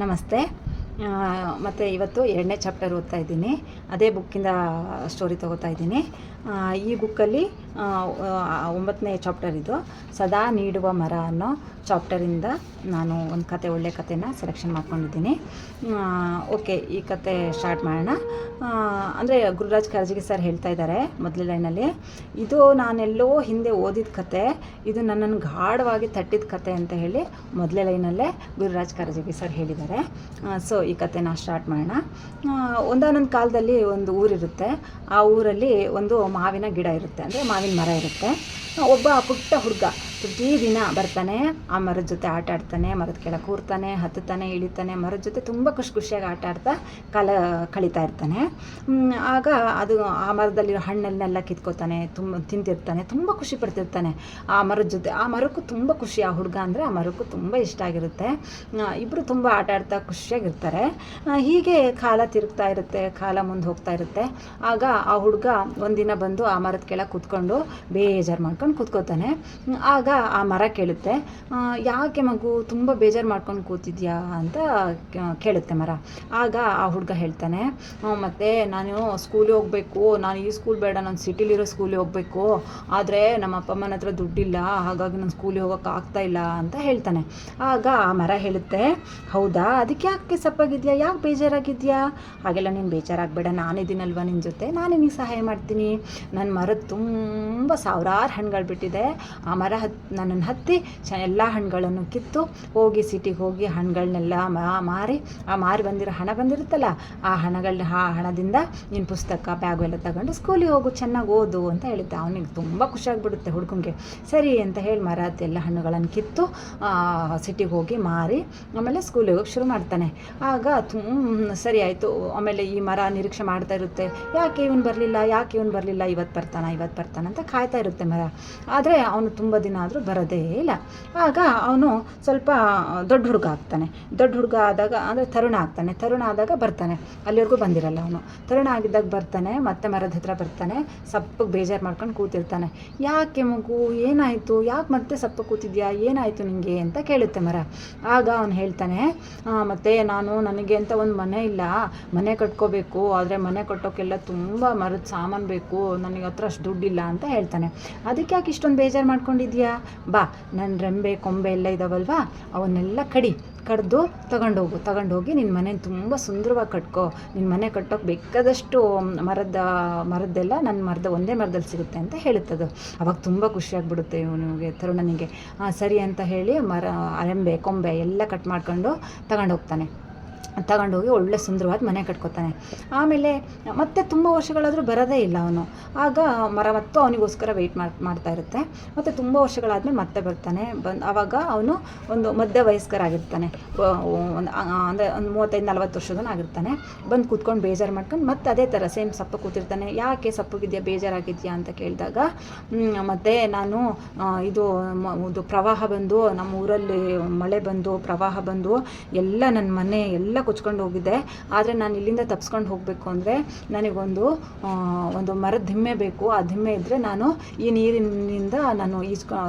ನಮಸ್ತೆ. ಮತ್ತು ಇವತ್ತು 2ನೇ ಚಾಪ್ಟರ್ ಓದ್ತಾ ಇದ್ದೀನಿ. ಅದೇ ಬುಕ್ಕಿಂದ ಸ್ಟೋರಿ ತೊಗೋತಾ ಇದ್ದೀನಿ. ಈ ಬುಕ್ಕಲ್ಲಿ 9ನೇ ಚಾಪ್ಟರ್ ಇದು. ಸದಾ ನೀಡುವ ಮರ ಅನ್ನೋ ಚಾಪ್ಟರಿಂದ ನಾನು ಒಂದು ಕತೆ, ಒಳ್ಳೆಯ ಕಥೆನ ಸೆಲೆಕ್ಷನ್ ಮಾಡ್ಕೊಂಡಿದ್ದೀನಿ. ಓಕೆ, ಈ ಕತೆ ಸ್ಟಾರ್ಟ್ ಮಾಡೋಣ. ಅಂದರೆ ಗುರುರಾಜ್ ಕರ್ಜಗಿ ಸರ್ ಹೇಳ್ತಾ ಇದ್ದಾರೆ ಮೊದಲ ಲೈನಲ್ಲಿ, ಇದು ನಾನೆಲ್ಲೋ ಹಿಂದೆ ಓದಿದ ಕತೆ, ಇದು ನನ್ನನ್ನು ಗಾಢವಾಗಿ ತಟ್ಟಿದ ಕತೆ ಅಂತ ಹೇಳಿ ಮೊದಲೇ ಲೈನಲ್ಲೇ ಗುರುರಾಜ್ ಕರ್ಜಗಿ ಸರ್ ಹೇಳಿದ್ದಾರೆ. ಸೊ ಈ ಕತೆನ ಸ್ಟಾರ್ಟ್ ಮಾಡೋಣ. ಒಂದಾನೊಂದು ಕಾಲದಲ್ಲಿ ಒಂದು ಊರಿರುತ್ತೆ. ಆ ಊರಲ್ಲಿ ಒಂದು ಮಾವಿನ ಗಿಡ ಇರುತ್ತೆ, ಅಂದರೆ ಮಾವಿನ ಮರ ಇರುತ್ತೆ. ಒಬ್ಬ ಪುಟ್ಟ ಹುಡುಗ ಪ್ರತಿದಿನ ಬರ್ತಾನೆ, ಆ ಮರದ ಜೊತೆ ಆಟ ಆಡ್ತಾನೆ, ಮರದ ಕೆಳಗೆ ಕೂರ್ತಾನೆ, ಹತ್ತುತ್ತಾನೆ, ಇಳಿತಾನೆ, ಮರದ ಜೊತೆ ತುಂಬ ಖುಷಿಯಾಗಿ ಆಟ ಆಡ್ತಾ ಕಾಲ ಕಳೀತಾ ಇರ್ತಾನೆ. ಆಗ ಅದು ಆ ಮರದಲ್ಲಿರೋ ಹಣ್ಣನ್ನೆಲ್ಲ ಕಿತ್ಕೋತಾನೆ, ತಿಂತಿರ್ತಾನೆ, ತುಂಬ ಖುಷಿ ಪಡ್ತಿರ್ತಾನೆ ಆ ಮರದ ಜೊತೆ. ಆ ಮರಕ್ಕೂ ತುಂಬ ಖುಷಿ, ಆ ಹುಡುಗ ಅಂದರೆ ಆ ಮರಕ್ಕೂ ತುಂಬ ಇಷ್ಟ ಆಗಿರುತ್ತೆ. ಇಬ್ಬರು ತುಂಬ ಆಟ ಆಡ್ತಾ ಖುಷಿಯಾಗಿರ್ತಾರೆ. ಹೀಗೆ ಕಾಲ ತಿರುಗ್ತಾ ಇರುತ್ತೆ, ಕಾಲ ಮುಂದೆ ಹೋಗ್ತಾ ಇರುತ್ತೆ. ಆಗ ಆ ಹುಡುಗ ಒಂದಿನ ಬಂದು ಆ ಮರದ ಕೆಳಗೆ ಕೂತ್ಕೊಂಡು ಬೇಜಾರು ಮಾಡ್ಕೊಂಡು ಕೂತ್ಕೋತಾನೆ. ಆಗ ಆ ಮರ ಕೇಳುತ್ತೆ, ಯಾಕೆ ಮಗು ತುಂಬ ಬೇಜಾರು ಮಾಡ್ಕೊಂಡು ಕೂತಿದ್ಯಾ ಅಂತ ಕೇಳುತ್ತೆ ಮರ. ಆಗ ಆ ಹುಡುಗ ಹೇಳ್ತಾನೆ, ಮತ್ತು ನಾನು ಸ್ಕೂಲಿಗೆ ಹೋಗಬೇಕು, ನಾನು ಈ ಸ್ಕೂಲ್ ಬೇಡ, ನಾನು ಸಿಟಿಲಿರೋ ಸ್ಕೂಲಿಗೆ ಹೋಗಬೇಕು, ಆದರೆ ನಮ್ಮ ಅಪ್ಪ ಅಮ್ಮನ ಹತ್ರ ದುಡ್ಡಿಲ್ಲ, ಹಾಗಾಗಿ ನಾನು ಸ್ಕೂಲಿಗೆ ಹೋಗೋಕ್ಕೆ ಆಗ್ತಾಯಿಲ್ಲ ಅಂತ ಹೇಳ್ತಾನೆ. ಆಗ ಆ ಮರ ಹೇಳುತ್ತೆ, ಹೌದಾ, ಅದಕ್ಕೆ ಯಾಕೆ ಸಪ್ಪಾಗಿದೆಯಾ, ಯಾಕೆ ಬೇಜಾರಾಗಿದೆಯಾ? ಹಾಗೆಲ್ಲ ನೀನು ಬೇಜಾರಾಗಬೇಡ, ನಾನಿದ್ದೀನಲ್ವ ನಿನ್ನ ಜೊತೆ, ನಾನು ನಿನಗೆ ಸಹಾಯ ಮಾಡ್ತೀನಿ. ನನ್ನ ಮರದ ತುಂಬ ಸಾವಿರಾರು ಹಣ್ಣುಗಳು ಬಿಟ್ಟಿದೆ. ಆ ಮರ ನನ್ನನ್ನು ಹತ್ತಿ ಎಲ್ಲ ಹಣ್ಣುಗಳನ್ನು ಕಿತ್ತು ಹೋಗಿ ಸಿಟಿಗೆ ಹೋಗಿ ಹಣ್ಣುಗಳನ್ನೆಲ್ಲ ಮಾರಿ, ಆ ಮಾರಿ ಬಂದಿರೋ ಹಣ ಬಂದಿರುತ್ತಲ್ಲ, ಆ ಹಣದಿಂದ ನೀನು ಪುಸ್ತಕ ಬ್ಯಾಗು ಎಲ್ಲ ತಗೊಂಡು ಸ್ಕೂಲಿಗೆ ಹೋಗು, ಚೆನ್ನಾಗಿ ಓದು ಅಂತ ಹೇಳುತ್ತೆ. ಅವನಿಗೆ ತುಂಬ ಖುಷಿಯಾಗಿಬಿಡುತ್ತೆ ಹುಡುಗಂಗೆ. ಸರಿ ಅಂತ ಹೇಳಿ ಮರದ ಎಲ್ಲ ಹಣ್ಣುಗಳನ್ನು ಕಿತ್ತು ಸಿಟಿಗೆ ಹೋಗಿ ಮಾರಿ ಆಮೇಲೆ ಸ್ಕೂಲಿಗೆ ಹೋಗಿ ಶುರು ಮಾಡ್ತಾನೆ. ಆಗ ಸರಿ ಆಯಿತು. ಆಮೇಲೆ ಈ ಮರ ನಿರೀಕ್ಷೆ ಮಾಡ್ತಾ ಇರುತ್ತೆ, ಯಾಕೆ ಇವನು ಬರಲಿಲ್ಲ, ಇವತ್ತು ಬರ್ತಾನ ಅಂತ ಕಾಯ್ತಾ ಇರುತ್ತೆ ಮರ. ಆದರೆ ಅವನು ತುಂಬ ದಿನ ಆದರೂ ಬರೋದೇ ಇಲ್ಲ. ಆಗ ಅವನು ಸ್ವಲ್ಪ ದೊಡ್ಡ ಹುಡುಗ ಆದಾಗ, ಅಂದರೆ ತರುಣ ಆದಾಗ ಬರ್ತಾನೆ. ಅಲ್ಲಿವರೆಗೂ ಬಂದಿರಲ್ಲ ಅವನು. ತರುಣ ಆಗಿದ್ದಾಗ ಬರ್ತಾನೆ, ಮತ್ತೆ ಮರದ ಹತ್ರ ಬರ್ತಾನೆ, ಸಪ್ಪಗೆ ಬೇಜಾರು ಮಾಡ್ಕೊಂಡು ಕೂತಿರ್ತಾನೆ. ಯಾಕೆ ಮಗು, ಏನಾಯಿತು, ಯಾಕೆ ಮತ್ತೆ ಸಪ್ಪ ಕೂತಿದ್ಯಾ, ಏನಾಯಿತು ನಿನಗೆ ಅಂತ ಕೇಳುತ್ತೆ ಮರ. ಆಗ ಅವನು ಹೇಳ್ತಾನೆ, ಮತ್ತು ನನಗೆ ಅಂತ ಒಂದು ಮನೆ ಇಲ್ಲ, ಮನೆ ಕಟ್ಕೋಬೇಕು, ಆದರೆ ಮನೆ ಕಟ್ಟೋಕ್ಕೆಲ್ಲ ತುಂಬ ಮರದ ಸಾಮಾನು ಬೇಕು, ನನಗೆ ಹತ್ರ ಅಷ್ಟು ದುಡ್ಡಿಲ್ಲ ಅಂತ ಹೇಳ್ತಾನೆ. ಅದಕ್ಕೆ ಯಾಕೆ ಇಷ್ಟೊಂದು ಬೇಜಾರು ಮಾಡ್ಕೊಂಡಿದ್ಯಾ, ಬಾ, ನನ್ನ ರೆಂಬೆ ಕೊಂಬೆ ಎಲ್ಲ ಇದಾವಲ್ವಾ, ಅವನ್ನೆಲ್ಲ ಕಡ್ದು ತಗೊಂಡೋಗಿ ನಿನ್ನ ಮನೆ ತುಂಬ ಸುಂದರವಾಗಿ ಕಟ್ಕೋ. ನಿನ್ನ ಮನೆ ಕಟ್ಟೋಕೆ ಬೇಕಾದಷ್ಟು ಮರದ್ದೆಲ್ಲ ನನ್ನ ಒಂದೇ ಮರದಲ್ಲಿ ಸಿಗುತ್ತೆ ಅಂತ ಹೇಳುತ್ತದು. ಅವಾಗ ತುಂಬ ಖುಷಿಯಾಗಿಬಿಡುತ್ತೆ ಇವನಿಗೆ, ತರುಣನಿಗೆ. ಸರಿ ಅಂತ ಹೇಳಿ ರೆಂಬೆ ಕೊಂಬೆ ಎಲ್ಲ ಕಟ್ ಮಾಡ್ಕೊಂಡು ತಗೊಂಡೋಗಿ ಒಳ್ಳೆ ಸುಂದರವಾದ ಮನೆ ಕಟ್ಕೋತಾನೆ. ಆಮೇಲೆ ಮತ್ತೆ ತುಂಬ ವರ್ಷಗಳಾದರೂ ಬರೋದೇ ಇಲ್ಲ ಅವನು. ಆಗ ಮರ ಮತ್ತು ಅವನಿಗೋಸ್ಕರ ವೆಯ್ಟ್ ಮಾಡ್ತಾ ಇರುತ್ತೆ. ಮತ್ತು ತುಂಬ ವರ್ಷಗಳಾದಮೇಲೆ ಮತ್ತೆ ಬರ್ತಾನೆ. ಆವಾಗ ಅವನು ಒಂದು ಮಧ್ಯವಯಸ್ಕರಾಗಿರ್ತಾನೆ, ಅಂದರೆ ಒಂದು 35-40 ವರ್ಷದವನಾಗಿರ್ತಾನೆ. ಬಂದು ಕೂತ್ಕೊಂಡು ಬೇಜಾರು ಮಾಡ್ಕೊಂಡು ಮತ್ತೆ ಅದೇ ಥರ ಸೇಮ್ ಸಪ್ಪ ಕೂತಿರ್ತಾನೆ. ಯಾಕೆ ಸಪ್ಪಗಿದೆಯಾ, ಬೇಜಾರಾಗಿದೆಯಾ ಅಂತ ಕೇಳಿದಾಗ, ಮತ್ತು ನಾನು ಇದು ಪ್ರವಾಹ ಬಂದು, ನಮ್ಮ ಊರಲ್ಲಿ ಮಳೆ ಬಂದು ಪ್ರವಾಹ ಬಂದು ಎಲ್ಲ ನನ್ನ ಮನೆ ಎಲ್ಲ ಕೊಚ್ಕೊಂಡು ಹೋಗಿದೆ. ಆದರೆ ನಾನು ಇಲ್ಲಿಂದ ತಪ್ಸ್ಕೊಂಡು ಹೋಗಬೇಕು ಅಂದರೆ ನನಗೊಂದು ಮರದ ದಿಮ್ಮೆ ಬೇಕು. ಆ ದಿಮ್ಮೆ ಇದ್ದರೆ ನಾನು ಈ ನೀರಿನಿಂದ ನಾನು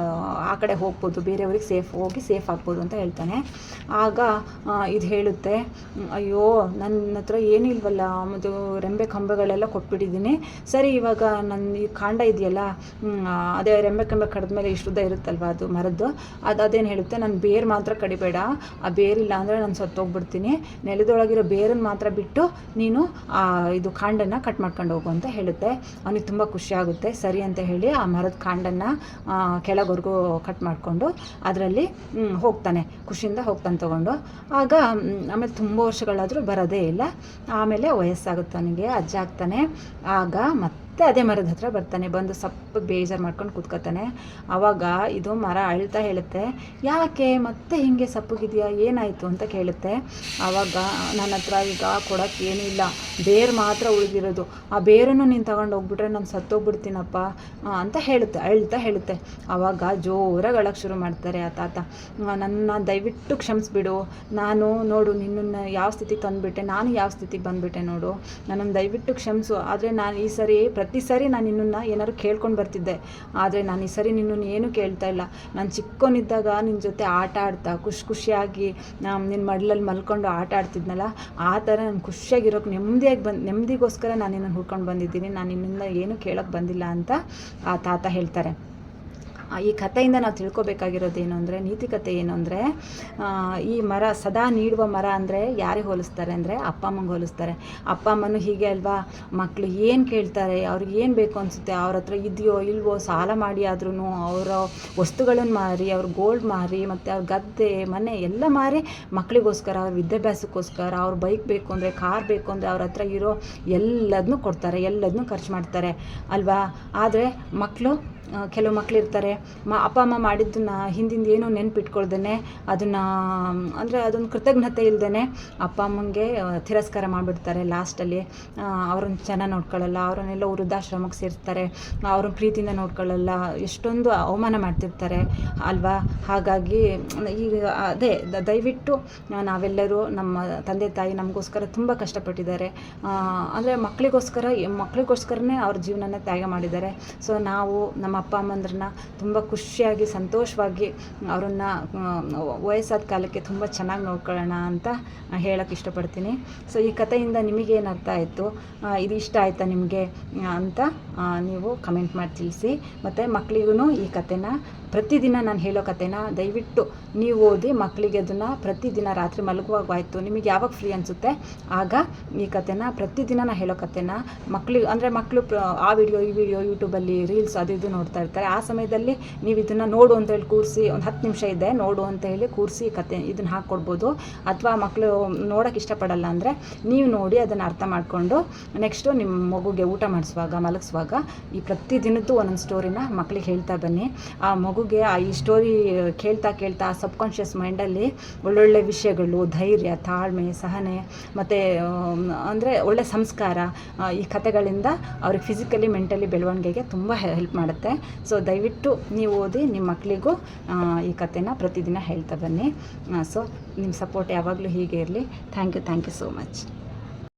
ಆ ಕಡೆ ಹೋಗ್ಬೋದು, ಬೇರೆಯವ್ರಿಗೆ ಸೇಫ್ ಆಗ್ಬೋದು ಅಂತ ಹೇಳ್ತಾನೆ. ಆಗ ಇದು ಹೇಳುತ್ತೆ, ಅಯ್ಯೋ, ನನ್ನ ಹತ್ರ ಏನಿಲ್ವಲ್ಲ, ಮತ್ತು ರೆಂಬೆ ಕಂಬಗಳೆಲ್ಲ ಕೊಟ್ಬಿಟ್ಟಿದ್ದೀನಿ. ಸರಿ, ಇವಾಗ ನನ್ನ ಈ ಕಾಂಡ ಇದೆಯಲ್ಲ, ಅದೇ ರೆಂಬೆ ಕಂಬೆ ಕಡಿದ್ಮೇಲೆ ಇಷ್ಟುದ್ದ ಇರುತ್ತಲ್ವ ಅದು ಮರದ್ದು, ಅದೇನು ಹೇಳುತ್ತೆ, ನನ್ನ ಬೇರು ಮಾತ್ರ ಕಡಿಬೇಡ, ಆ ಬೇರಿಲ್ಲ ಅಂದರೆ ನಾನು ಸತ್ತೋಗ್ಬಿಡ್ತೀನಿ, ನೆಲದೊಳಗಿರೋ ಬೇರನ್ನು ಮಾತ್ರ ಬಿಟ್ಟು ನೀನು ಇದು ಕಾಂಡನ್ನು ಕಟ್ ಮಾಡ್ಕೊಂಡು ಹೋಗು ಅಂತ ಹೇಳುತ್ತೆ. ಅವನಿಗೆ ತುಂಬ ಖುಷಿಯಾಗುತ್ತೆ. ಸರಿ ಅಂತ ಹೇಳಿ ಆ ಮರದ ಕಾಂಡನ್ನು ಕೆಳಗವರೆಗೂ ಕಟ್ ಮಾಡಿಕೊಂಡು ಅದರಲ್ಲಿ ಹೋಗ್ತಾನೆ, ಖುಷಿಯಿಂದ ಹೋಗ್ತಾನೆ ತಗೊಂಡು. ಆಗ ಆಮೇಲೆ ತುಂಬ ವರ್ಷಗಳಾದರೂ ಬರೋದೇ ಇಲ್ಲ. ಆಮೇಲೆ ವಯಸ್ಸಾಗುತ್ತೆ ಅವನಿಗೆ, ಅಜ್ಜ ಆಗ್ತಾನೆ. ಆಗ ಮತ್ತೆ ಅದೇ ಮರದ ಹತ್ರ ಬರ್ತಾನೆ. ಬಂದು ಸ್ವಲ್ಪ ಬೇಜಾರು ಮಾಡ್ಕೊಂಡು ಕೂತ್ಕೋತಾನೆ. ಆವಾಗ ಇದು ಮರ ಅಳ್ತಾ ಹೇಳುತ್ತೆ, ಯಾಕೆ ಮತ್ತೆ ಹೀಗೆ ಸಪ್ಪಗಿದೆಯಾ, ಏನಾಯಿತು ಅಂತ ಕೇಳುತ್ತೆ. ಆವಾಗ ನನ್ನ ಹತ್ರ ಈಗ ಕೊಡೋಕ್ಕೆ ಏನೂ ಇಲ್ಲ, ಬೇರು ಮಾತ್ರ ಉಳಿದಿರೋದು, ಆ ಬೇರನ್ನು ನೀನು ತಗೊಂಡು ಹೋಗ್ಬಿಟ್ರೆ ನಾನು ಸತ್ತೋಗ್ಬಿಡ್ತೀನಪ್ಪ ಅಂತ ಅಳ್ತಾ ಹೇಳುತ್ತೆ. ಆವಾಗ ಜೋರಾಗಿ ಅಳಕ್ಕೆ ಶುರು ಮಾಡ್ತಾರೆ ಆ ತಾತ. ನನ್ನ ದಯವಿಟ್ಟು ಕ್ಷಮಿಸ್ಬಿಡು, ನಾನು ನೋಡು ನಿನ್ನನ್ನು ಯಾವ ಸ್ಥಿತಿಗೆ ತಂದುಬಿಟ್ಟೆ, ನಾನು ಯಾವ ಸ್ಥಿತಿಗೆ ಬಂದುಬಿಟ್ಟೆ ನೋಡು, ನನ್ನನ್ನು ದಯವಿಟ್ಟು ಕ್ಷಮಿಸು. ಆದರೆ ನಾನು ಈ ಸರಿ ಪ್ರತಿ ಸರಿ ನಾನು ನಿನ್ನನ್ನು ಏನಾದ್ರು ಕೇಳ್ಕೊಂಡು ಬರ್ತಿದ್ದೆ, ಆದರೆ ನಾನು ಈ ಸರಿ ನಿನ್ನನ್ನು ಏನೂ ಕೇಳ್ತಾ ಇಲ್ಲ. ನಾನು ಚಿಕ್ಕವನಿದ್ದಾಗ ನಿನ್ನ ಜೊತೆ ಆಟ ಆಡ್ತಾ ಖುಷಿಯಾಗಿ ನಿನ್ನ ಮಡ್ಲಲ್ಲಿ ಮಲ್ಕೊಂಡು ಆಟ ಆಡ್ತಿದ್ನಲ್ಲ, ಆ ಥರ ನಾನು ಖುಷಿಯಾಗಿರೋಕ್ಕೆ ನೆಮ್ಮದಿಗೋಸ್ಕರ ನಾನು ನಿನ್ನನ್ನು ಹುಡ್ಕೊಂಡು ಬಂದಿದ್ದೀನಿ, ನಾನು ನಿನ್ನಿಂದ ಏನೂ ಕೇಳೋಕ್ಕೆ ಬಂದಿಲ್ಲ ಅಂತ ಆ ತಾತ ಹೇಳ್ತಾರೆ. ಈ ಕಥೆಯಿಂದ ನಾವು ತಿಳ್ಕೊಬೇಕಾಗಿರೋದೇನು ಅಂದರೆ, ನೀತಿಕತೆ ಏನು ಅಂದರೆ, ಈ ಮರ ಸದಾ ನೀಡುವ ಮರ ಅಂದರೆ ಯಾರಿಗೆ ಹೋಲಿಸ್ತಾರೆ ಅಂದರೆ ಅಪ್ಪ ಅಮ್ಮಂಗೆ ಹೋಲಿಸ್ತಾರೆ. ಅಪ್ಪ ಅಮ್ಮನೂ ಹೀಗೆ ಅಲ್ವಾ, ಮಕ್ಕಳು ಏನು ಕೇಳ್ತಾರೆ, ಅವ್ರಿಗೆ ಏನು ಬೇಕು ಅನಿಸುತ್ತೆ, ಅವ್ರ ಹತ್ರ ಇದೆಯೋ ಇಲ್ವೋ ಸಾಲ ಮಾಡಿ ಆದ್ರೂ ಅವರ ವಸ್ತುಗಳನ್ನು ಮಾರಿ, ಅವ್ರ ಗೋಲ್ಡ್ ಮಾರಿ, ಮತ್ತು ಅವ್ರ ಗದ್ದೆ ಮನೆ ಎಲ್ಲ ಮಾರಿ ಮಕ್ಕಳಿಗೋಸ್ಕರ, ಅವ್ರ ವಿದ್ಯಾಭ್ಯಾಸಕ್ಕೋಸ್ಕರ, ಅವ್ರ ಬೈಕ್ ಬೇಕು ಅಂದರೆ, ಕಾರ್ ಬೇಕು ಅಂದರೆ ಅವ್ರ ಹತ್ರ ಇರೋ ಎಲ್ಲದನ್ನೂ ಕೊಡ್ತಾರೆ, ಎಲ್ಲದನ್ನೂ ಖರ್ಚು ಮಾಡ್ತಾರೆ ಅಲ್ವಾ. ಆದರೆ ಮಕ್ಕಳು, ಕೆಲವು ಮಕ್ಕಳಿರ್ತಾರೆ ಅಪ್ಪ ಅಮ್ಮ ಮಾಡಿದ್ದನ್ನು ಹಿಂದಿಂದ ಏನೋ ನೆನಪಿಟ್ಕೊಳ್ದೇ ಅದನ್ನು ಅಂದರೆ ಅದೊಂದು ಕೃತಜ್ಞತೆ ಇಲ್ಲದೇ ಅಪ್ಪ ಅಮ್ಮಂಗೆ ತಿರಸ್ಕಾರ ಮಾಡಿಬಿಡ್ತಾರೆ. ಲಾಸ್ಟಲ್ಲಿ ಅವ್ರನ್ನ ಚೆನ್ನಾಗಿ ನೋಡ್ಕೊಳ್ಳಲ್ಲ, ಅವರನ್ನೆಲ್ಲ ವೃದ್ಧಾಶ್ರಮಕ್ಕೆ ಸೇರಿಸ್ತಾರೆ, ಅವ್ರನ್ನ ಪ್ರೀತಿಯಿಂದ ನೋಡ್ಕೊಳ್ಳಲ್ಲ, ಎಷ್ಟೊಂದು ಅವಮಾನ ಮಾಡ್ತಿರ್ತಾರೆ ಅಲ್ವಾ. ಹಾಗಾಗಿ ಈಗ ಅದೇ ದಯವಿಟ್ಟು ನಾವೆಲ್ಲರೂ ನಮ್ಮ ತಂದೆ ತಾಯಿ ನಮಗೋಸ್ಕರ ತುಂಬ ಕಷ್ಟಪಟ್ಟಿದ್ದಾರೆ, ಅಂದರೆ ಮಕ್ಕಳಿಗೋಸ್ಕರನೇ ಅವ್ರ ಜೀವನನ ತ್ಯಾಗ ಮಾಡಿದ್ದಾರೆ. ಸೊ ನಾವು ನಮ್ಮ ಅಪ್ಪ ಅಮ್ಮಂದ್ರನ್ನ ತುಂಬ ಖುಷಿಯಾಗಿ ಸಂತೋಷವಾಗಿ ಅವರನ್ನು ವಯಸ್ಸಾದ ಕಾಲಕ್ಕೆ ತುಂಬ ಚೆನ್ನಾಗಿ ನೋಡ್ಕೊಳ್ಳೋಣ ಅಂತ ಹೇಳೋಕ್ಕೆ ಇಷ್ಟಪಡ್ತೀನಿ. ಸೊ ಈ ಕಥೆಯಿಂದ ನಿಮಗೇನು ಅರ್ಥ ಆಯಿತು, ಇದು ಇಷ್ಟ ಆಯಿತಾ ನಿಮಗೆ ಅಂತ ನೀವು ಕಮೆಂಟ್ ಮಾಡಿ ತಿಳಿಸಿ. ಮತ್ತು ಮಕ್ಕಳಿಗೂ ಈ ಕಥೆನ ಪ್ರತಿದಿನ ನಾನು ಹೇಳೋ ಕಥೆನ ದಯವಿಟ್ಟು ನೀವು ಓದಿ ಮಕ್ಕಳಿಗೆ ಅದನ್ನು ಪ್ರತಿದಿನ ರಾತ್ರಿ ಮಲಗುವಾಗಾಯಿತು, ನಿಮಗೆ ಯಾವಾಗ ಫ್ರೀ ಅನಿಸುತ್ತೆ ಆಗ ಈ ಕಥೆನ ಪ್ರತಿದಿನ ನಾನು ಹೇಳೋ ಕಥೆನ ಮಕ್ಕಳಿಗೆ, ಅಂದರೆ ಮಕ್ಕಳು ಆ ವಿಡಿಯೋ ಈ ವಿಡಿಯೋ ಯೂಟ್ಯೂಬಲ್ಲಿ ರೀಲ್ಸ್ ಅದು ಇದು ನೋಡ್ತಾ ಇರ್ತಾರೆ, ಆ ಸಮಯದಲ್ಲಿ ನೀವು ಇದನ್ನು ನೋಡು ಅಂತ ಹೇಳಿ ಕೂರಿಸಿ, ಒಂದು 10 ನಿಮಿಷ ಇದೆ ನೋಡು ಅಂತ ಹೇಳಿ ಕೂರಿಸಿ ಕತೆ ಇದನ್ನು ಹಾಕ್ಕೊಡ್ಬೋದು. ಅಥವಾ ಮಕ್ಕಳು ನೋಡೋಕ್ಕೆ ಇಷ್ಟಪಡಲ್ಲ ಅಂದರೆ ನೀವು ನೋಡಿ ಅದನ್ನು ಅರ್ಥ ಮಾಡಿಕೊಂಡು ನೆಕ್ಸ್ಟು ನಿಮ್ಮ ಮಗುಗೆ ಊಟ ಮಾಡಿಸುವಾಗ ಮಲಗಿಸುವಾಗ ಈ ಪ್ರತಿದಿನದ್ದು ಒಂದೊಂದು ಸ್ಟೋರಿನ ಮಕ್ಕಳಿಗೆ ಹೇಳ್ತಾ ಬನ್ನಿ. ಆ ಮಗುಗೆ ಈ ಸ್ಟೋರಿ ಕೇಳ್ತಾ ಸಬ್ಕಾನ್ಷಿಯಸ್ ಮೈಂಡಲ್ಲಿ ಒಳ್ಳೊಳ್ಳೆ ವಿಷಯಗಳು, ಧೈರ್ಯ, ತಾಳ್ಮೆ, ಸಹನೆ ಮತ್ತು ಅಂದರೆ ಒಳ್ಳೆ ಸಂಸ್ಕಾರ ಈ ಕಥೆಗಳಿಂದ ಅವ್ರಿಗೆ ಫಿಸಿಕಲಿ ಮೆಂಟಲಿ ಬೆಳವಣಿಗೆಗೆ ತುಂಬ ಹೆಲ್ಪ್ ಮಾಡುತ್ತೆ. ಸೊ ದಯವಿಟ್ಟು ನೀವು ಓದಿ ನಿಮ್ಮ ಮಕ್ಕಳಿಗೂ ಈ ಕಥೆನ ಪ್ರತಿದಿನ ಹೇಳ್ತಾ ಬನ್ನಿ. ಸೊ ನಿಮ್ಮ ಸಪೋರ್ಟ್ ಯಾವಾಗಲೂ ಹೀಗೆ ಇರಲಿ. Thank you so much.